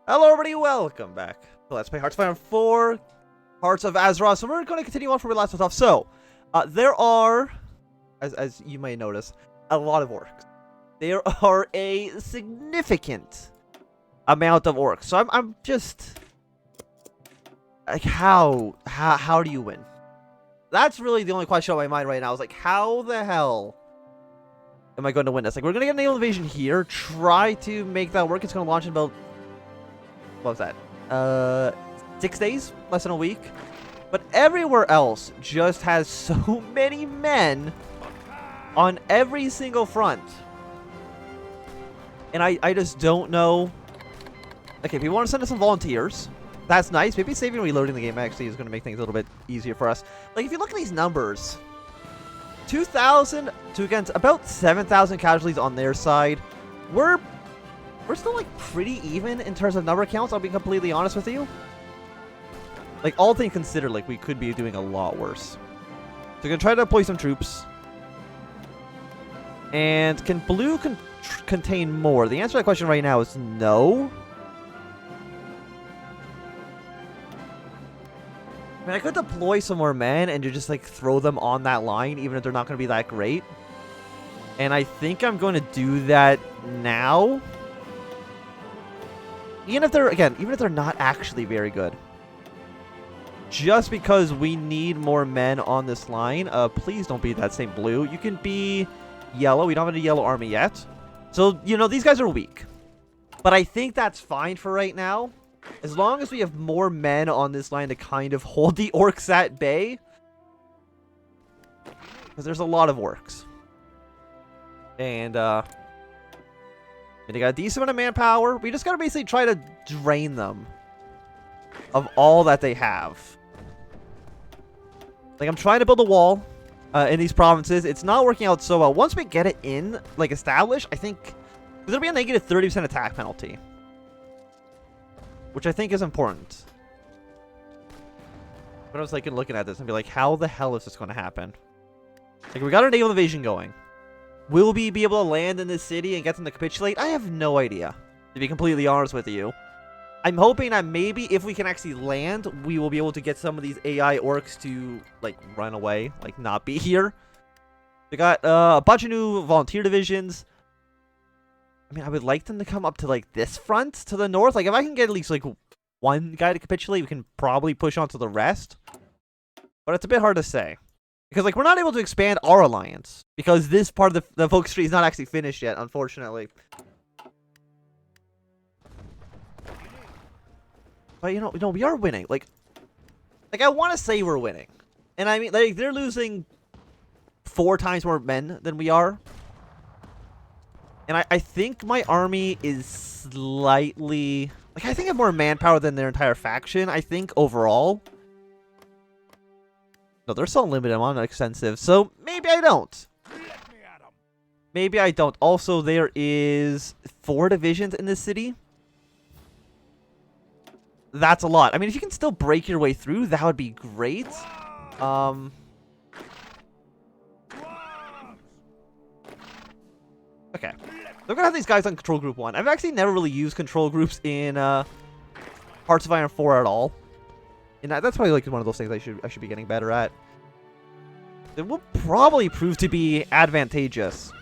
Hello everybody, welcome back to Let's Play HOI4, Hearts of Azeroth. So we're going to continue on from where we last left off. So, there are, as you may notice, a lot of orcs. There are a significant amount of orcs. So I'm just, like, how do you win? That's really the only question on my mind right now, is like, how the hell am I going to win this? Like, we're going to get an naval invasion here, try to make that work. It's going to launch in about, what was that? 6 days? Less than a week? But everywhere else just has so many men on every single front. And I just don't know. Okay, if you want to send us some volunteers, that's nice. Maybe saving and reloading the game actually is going to make things a little bit easier for us. Like, if you look at these numbers, 2,000 to against about 7,000 casualties on their side. We're still, like, pretty even in terms of number counts, I'll be completely honest with you. Like, all things considered, like, we could be doing a lot worse. So we're going to try to deploy some troops. And can blue contain more? The answer to that question right now is no. I mean, I could deploy some more men and just, like, throw them on that line, even if they're not going to be that great. And I think I'm going to do that now. Even if they're not actually very good. Just because we need more men on this line. Please don't be that same blue. You can be yellow. We don't have a yellow army yet. So, you know, these guys are weak. But I think that's fine for right now. As long as we have more men on this line to kind of hold the orcs at bay. Because there's a lot of orcs. And they got a decent amount of manpower. We just gotta basically try to drain them of all that they have. Like, I'm trying to build a wall in these provinces. It's not working out so well. Once we get it in, like, established, I think there'll be a negative 30% attack penalty. Which I think is important. But I was, like, looking at this and be like, how the hell is this going to happen? Like, we got our naval invasion going. Will we be able to land in this city and get them to capitulate? I have no idea, to be completely honest with you. I'm hoping that maybe if we can actually land, we will be able to get some of these AI orcs to, like, run away, like, not be here. We got a bunch of new volunteer divisions. I mean, I would like them to come up to, like, this front to the north. Like, if I can get at least, like, one guy to capitulate, we can probably push on to the rest. But it's a bit hard to say. Because, like, we're not able to expand our alliance. Because this part of the focus tree is not actually finished yet, unfortunately. But, you know, we are winning. Like, I want to say we're winning. And, I mean, like, they're losing 4 times more men than we are. And I think my army is slightly... Like, I think I have more manpower than their entire faction, I think, overall. No, they're still limited on extensive, so maybe I don't. Maybe I don't. Also, there is 4 divisions in this city. That's a lot. I mean, if you can still break your way through, that would be great. Okay. We're gonna have these guys on Control Group 1. I've actually never really used control groups in Hearts of Iron 4 at all. And that's probably like one of those things I should be getting better at. It will probably prove to be advantageous.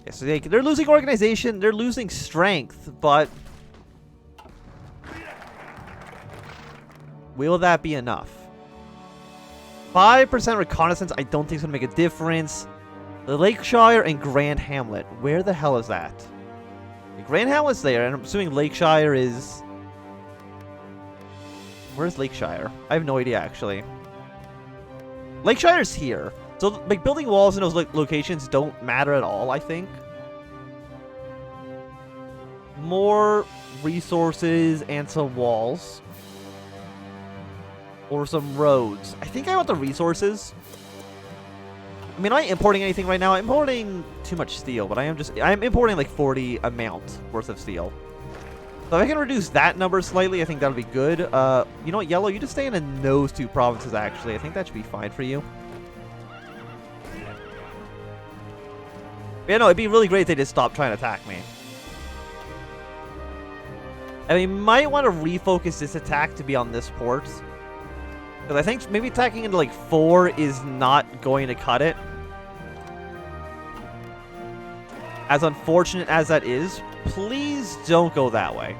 Okay, so they're losing organization, they're losing strength, but will that be enough? 5% reconnaissance, I don't think is gonna make a difference. The Lakeshire and Grand Hamlet. Where the hell is that? The Grand Hamlet's there, and I'm assuming Lakeshire is... Where's Lakeshire? I have no idea, actually. Lakeshire's here. So, like, building walls in those locations don't matter at all, I think. More resources and some walls. Or some roads. I think I want the resources. I mean, am I importing anything right now? I'm importing too much steel, but I'm importing like 40 amount worth of steel. So if I can reduce that number slightly, I think that would be good. You know what, Yellow? You just stay in those 2 provinces, actually. I think that should be fine for you. But yeah, no, it'd be really great if they just stopped trying to attack me. And we might want to refocus this attack to be on this port. Because I think maybe attacking into like 4 is not going to cut it. As unfortunate as that is, please don't go that way.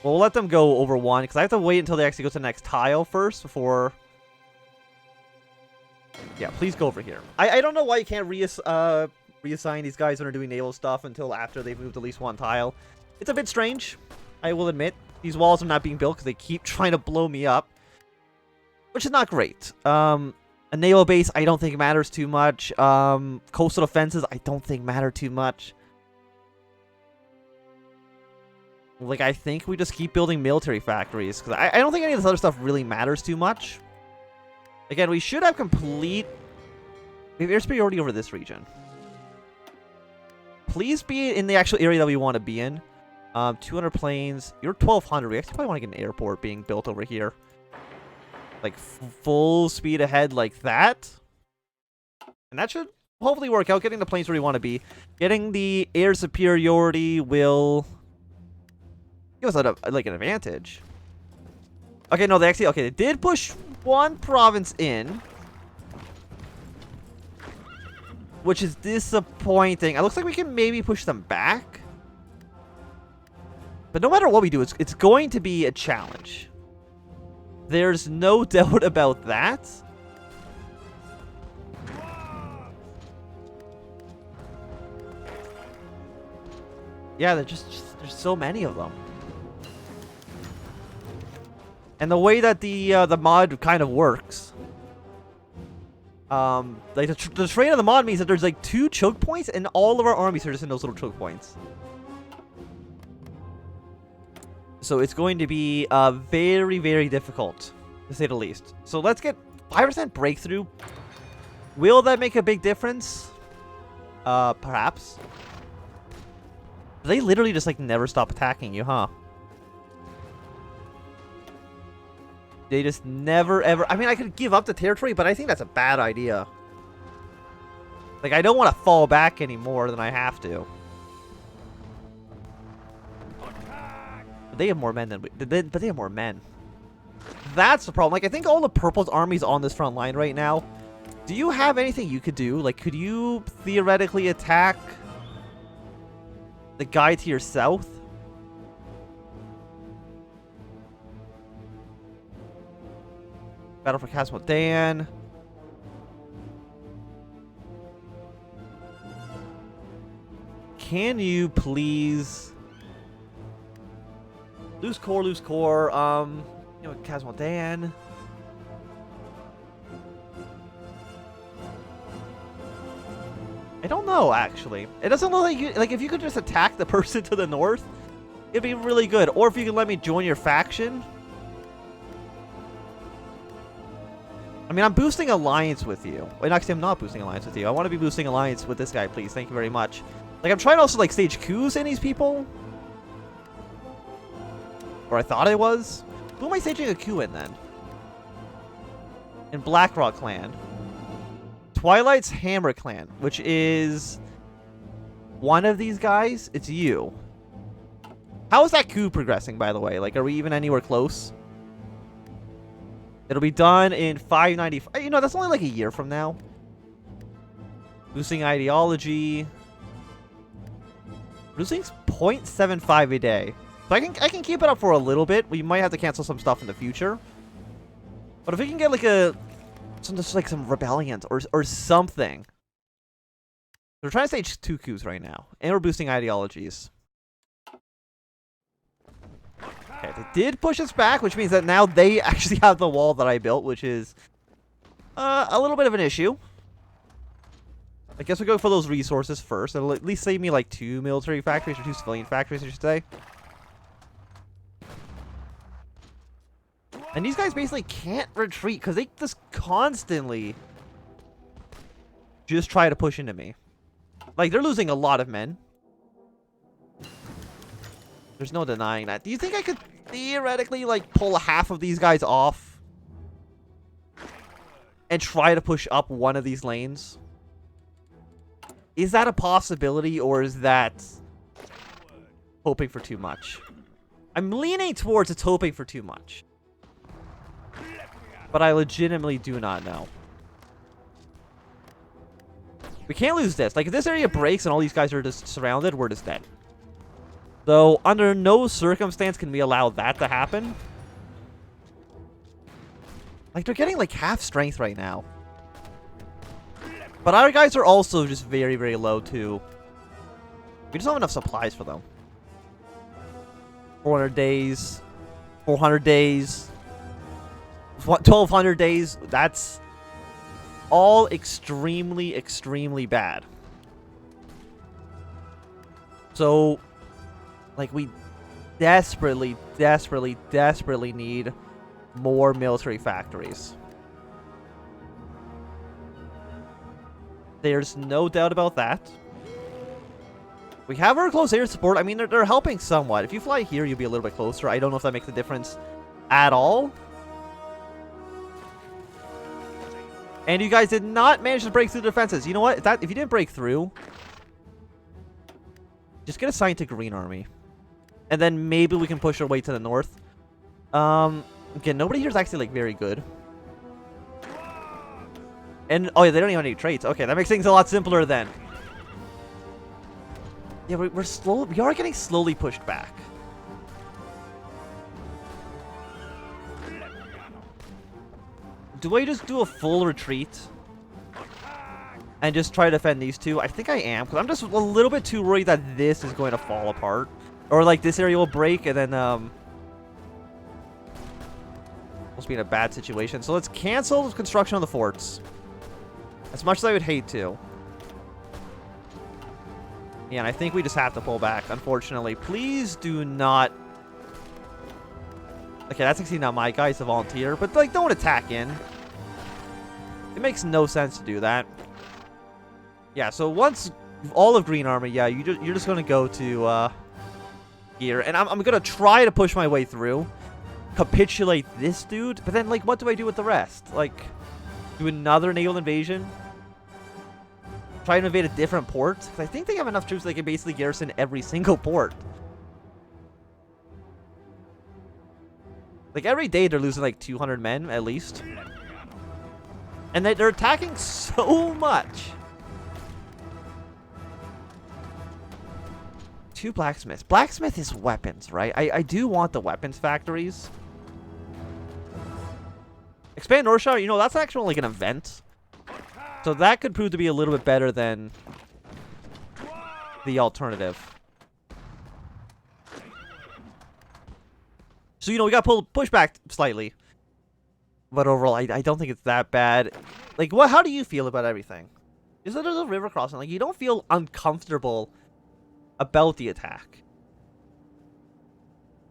We'll let them go over 1, because I have to wait until they actually go to the next tile first before... Yeah, please go over here. I don't know why you can't reassign these guys when they're doing naval stuff until after they've moved at least 1 tile. It's a bit strange, I will admit. These walls are not being built because they keep trying to blow me up, which is not great. A naval base, I don't think matters too much. Coastal defenses, I don't think matter too much. Like, I think we just keep building military factories, because I don't think any of this other stuff really matters too much. Again, we should have complete... We have air superiority over this region. Please be in the actual area that we want to be in. 200 planes. You're 1,200. We actually probably want to get an airport being built over here. Like, full speed ahead like that. And that should hopefully work out. Getting the planes where we want to be. Getting the air superiority will... give us like an advantage. Okay, no, they actually... Okay, they did push 1 province in. Which is disappointing. It looks like we can maybe push them back. But no matter what we do, it's going to be a challenge. There's no doubt about that. Yeah, there's so many of them. And the way that the mod kind of works, like the terrain of the mod means that there's like 2 choke points, and all of our armies are just in those little choke points. So it's going to be very, very difficult, to say the least. So let's get 5% breakthrough. Will that make a big difference? Perhaps. They literally just like never stop attacking you, huh? They just never, ever... I mean, I could give up the territory, but I think that's a bad idea. Like, I don't want to fall back any more than I have to. But they have more men than we... But they have more men. That's the problem. Like, I think all the Purple's armies on this front line right now... Do you have anything you could do? Like, could you theoretically attack the guy to your south? Battle for Castle Dan. Can you please lose core? You know, Castle Dan. I don't know, actually. It doesn't look like you, like, if you could just attack the person to the north, it'd be really good. Or if you could let me join your faction. I mean, I'm boosting alliance with you. Wait, actually, I'm not boosting alliance with you. I want to be boosting alliance with this guy, please. Thank you very much. Like, I'm trying to also, like, stage coups in these people. Or I thought I was. Who am I staging a coup in, then? In Blackrock Clan. Twilight's Hammer Clan, which is one of these guys. It's you. How is that coup progressing, by the way? Like, are we even anywhere close? It'll be done in 595. You know, that's only like a year from now. Boosting ideology. Boosting 0.75 a day. So I can keep it up for a little bit. We might have to cancel some stuff in the future. But if we can get like some rebellions or something. We're trying to stage 2 coups right now. And we're boosting ideologies. Okay, they did push us back, which means that now they actually have the wall that I built, which is a little bit of an issue. I guess we go for those resources first. It'll at least save me like 2 military factories, or 2 civilian factories, I should say. And these guys basically can't retreat because they just constantly just try to push into me. Like, they're losing a lot of men. There's no denying that. Do you think I could theoretically, like, pull half of these guys off and try to push up one of these lanes? Is that a possibility, or is that hoping for too much. I'm leaning towards it's hoping for too much. But I legitimately do not know. We can't lose this. Like, if this area breaks and all these guys are just surrounded, we're just dead. So, under no circumstance can we allow that to happen. Like, they're getting, like, half strength right now. But our guys are also just very, very low, too. We just don't have enough supplies for them. 400 days. 400 days. 1,200 days. That's all extremely, extremely bad. So, like, we desperately, desperately, desperately need more military factories. There's no doubt about that. We have our close air support. I mean, they're helping somewhat. If you fly here, you'll be a little bit closer. I don't know if that makes a difference at all. And you guys did not manage to break through the defenses. You know what? If you didn't break through, just get assigned to Green Army. And then maybe we can push our way to the north. Again, nobody here is actually, like, very good. And, oh yeah, they don't even have any traits. Okay, that makes things a lot simpler then. Yeah, we're slow. We are getting slowly pushed back. Do I just do a full retreat and just try to defend these two? I think I am, because I'm just a little bit too worried that this is going to fall apart. Or, like, this area will break, and then, we'll be in a bad situation. So let's cancel the construction of the forts. As much as I would hate to. Yeah, and I think we just have to pull back, unfortunately. Please do not... Okay, that's actually not my guys to volunteer, but, like, don't attack in. It makes no sense to do that. Yeah, so once all of Green Army, yeah, you're just going to go to here, and I'm going to try to push my way through. Capitulate this dude, but then, like, what do I do with the rest? Like, do another naval invasion? Try to invade a different port? Because I think they have enough troops they can basically garrison every single port. Like, every day they're losing, like, 200 men, at least. And they're attacking so much. 2 blacksmiths. Blacksmith is weapons, right? I do want the weapons factories. Expand Northshire, you know, that's actually like an event. So that could prove to be a little bit better than the alternative. So, you know, we got pushed back slightly. But overall, I don't think it's that bad. Like, how do you feel about everything? Is that there's a river crossing? Like, you don't feel uncomfortable about the attack.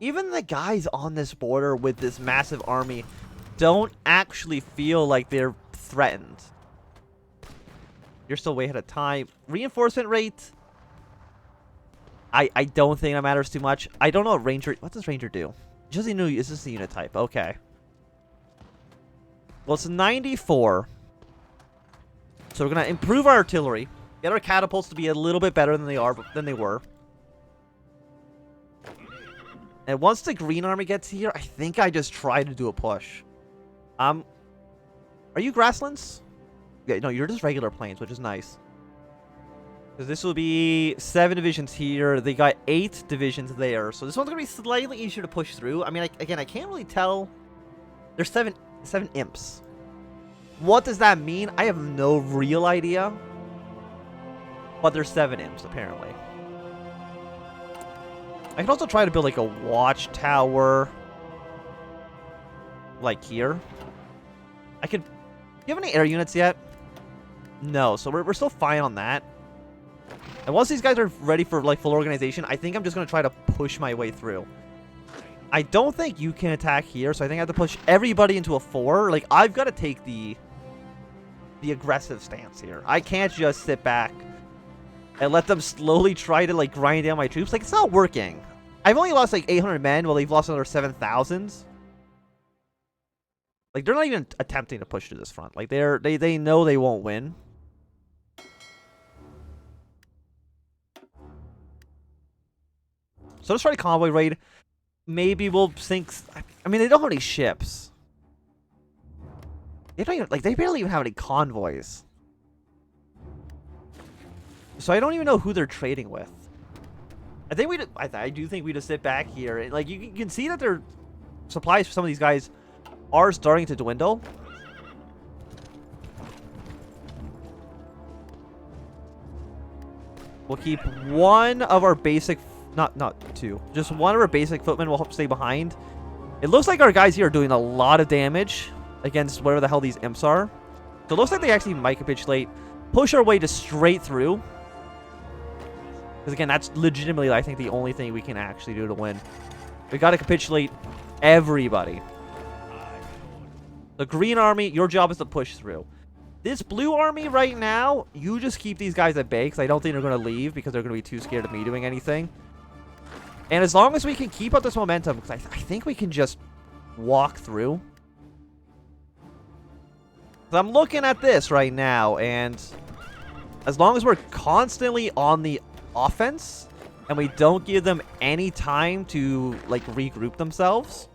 Even the guys on this border with this massive army don't actually feel like they're threatened. You're still way ahead of time. Reinforcement rate. I don't think that matters too much. I don't know what Ranger... What does Ranger do? Just a new... Is this the unit type? Okay. Well, it's 94. So we're going to improve our artillery. Get our catapults to be a little bit better than they were. And once the Green Army gets here, I think I just try to do a push. Are you grasslands? Yeah, no, you're just regular plains, which is nice. Because this will be 7 divisions here. They got 8 divisions there. So this one's going to be slightly easier to push through. I mean, again, I can't really tell. There's 7 imps. What does that mean? I have no real idea. But there's 7 imps, apparently. I can also try to build, like, a watchtower. Like here. I could... Do you have any air units yet? No, so we're still fine on that. And once these guys are ready for, like, full organization, I think I'm just going to try to push my way through. I don't think you can attack here, so I think I have to push everybody into a 4. Like, I've got to take the aggressive stance here. I can't just sit back and let them slowly try to, like, grind down my troops. Like, it's not working. I've only lost, like, 800 men while they've lost another 7,000. Like, they're not even attempting to push to this front. Like, they know they won't win. So let's try to convoy raid. Maybe we'll sink... I mean, they don't have any ships. They don't even... Like, they barely even have any convoys. So I don't even know who they're trading with. I think I do think we just sit back here. And, like, you can see that their supplies for some of these guys are starting to dwindle. We'll keep one of our basic... Not two. Just one of our basic footmen will stay behind. It looks like our guys here are doing a lot of damage against whatever the hell these imps are. So it looks like they actually might capitulate. Push our way just straight through. Because again, that's legitimately, I think, the only thing we can actually do to win. We got to capitulate everybody. The green army, your job is to push through. This blue army right now, you just keep these guys at bay, because I don't think they're going to leave, because they're going to be too scared of me doing anything. And as long as we can keep up this momentum, because I think we can just walk through. So I'm looking at this right now, and as long as we're constantly on the offense, and we don't give them any time to, like, regroup themselves,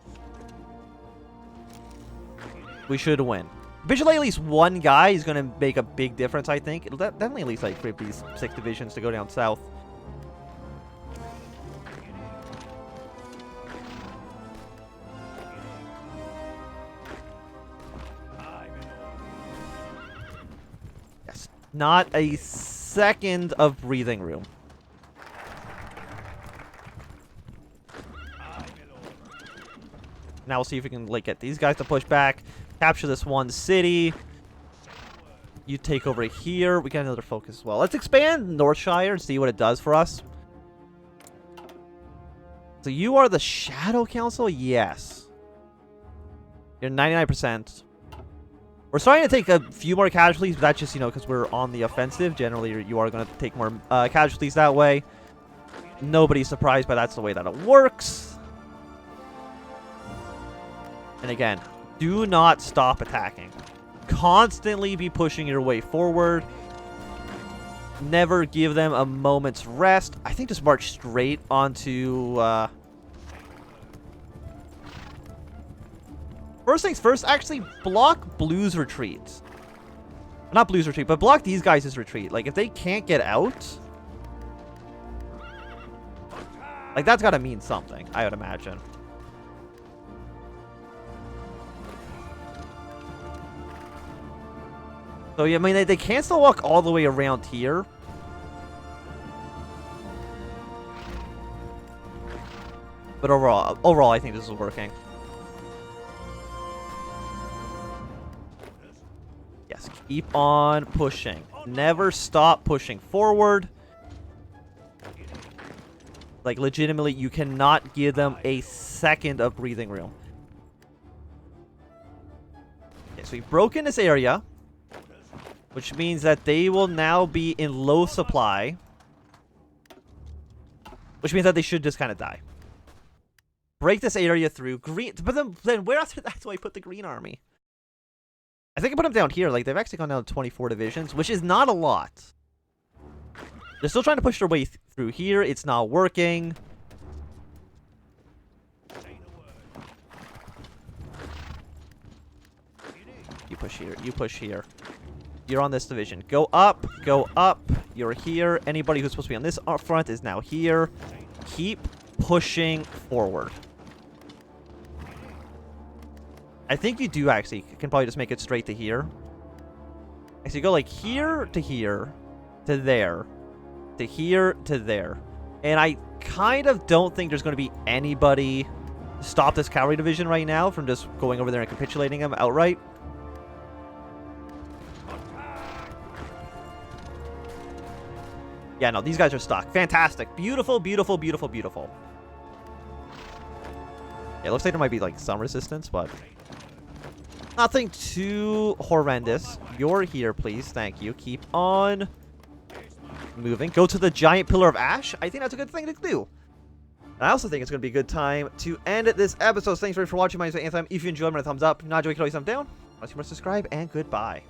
we should win. Visually, at least one guy is going to make a big difference, I think. It'll definitely at least, like, create these 6 divisions to go down south. Yes. Not a second of breathing room. Now we'll see if we can, like, get these guys to push back. Capture this one city. You take over here. We got another focus as well. Let's expand Northshire and see what it does for us. So you are the Shadow Council? Yes. You're 99%. We're starting to take a few more casualties, but that's just, you know, because we're on the offensive. Generally, you are going to take more casualties that way. Nobody's surprised, but that's the way that it works. And again, do not stop attacking. Constantly be pushing your way forward. Never give them a moment's rest. I think just march straight onto... First things first, actually block Blue's retreat. Not Blue's retreat, but block these guys' retreat. Like, if they can't get out... Like, that's gotta mean something, I would imagine. So, yeah, I mean, they can still walk all the way around here. But overall, I think this is working. Yes, keep on pushing. Never stop pushing forward. Like, legitimately, you cannot give them a second of breathing room. Okay, so we've broken this area. Which means that they will now be in low supply. Which means that they should just kind of die. Break this area through. Green, but then where after that do I put the green army? I think I put them down here. Like, they've actually gone down to 24 divisions, which is not a lot. They're still trying to push their way through here. It's not working. You push here. You push here. You're on this division. Go up. Go up. You're here. Anybody who's supposed to be on this front is now here. Keep pushing forward. I think you do actually can probably just make it straight to here. Actually, go like here to here to there to here to there. And I kind of don't think there's going to be anybody to stop this cavalry division right now from just going over there and capitulating them outright. Yeah, no, these guys are stuck. Fantastic. Beautiful, beautiful, beautiful, beautiful. Yeah, it looks like there might be, like, some resistance, but nothing too horrendous. You're here, please. Thank you. Keep on moving. Go to the giant pillar of ash. I think that's a good thing to do. And I also think it's going to be a good time to end this episode. Thanks very much for watching. My name is Anthem. If you enjoyed, give me a thumbs up. If not enjoy, you can always thumbs down. Let's subscribe, and goodbye.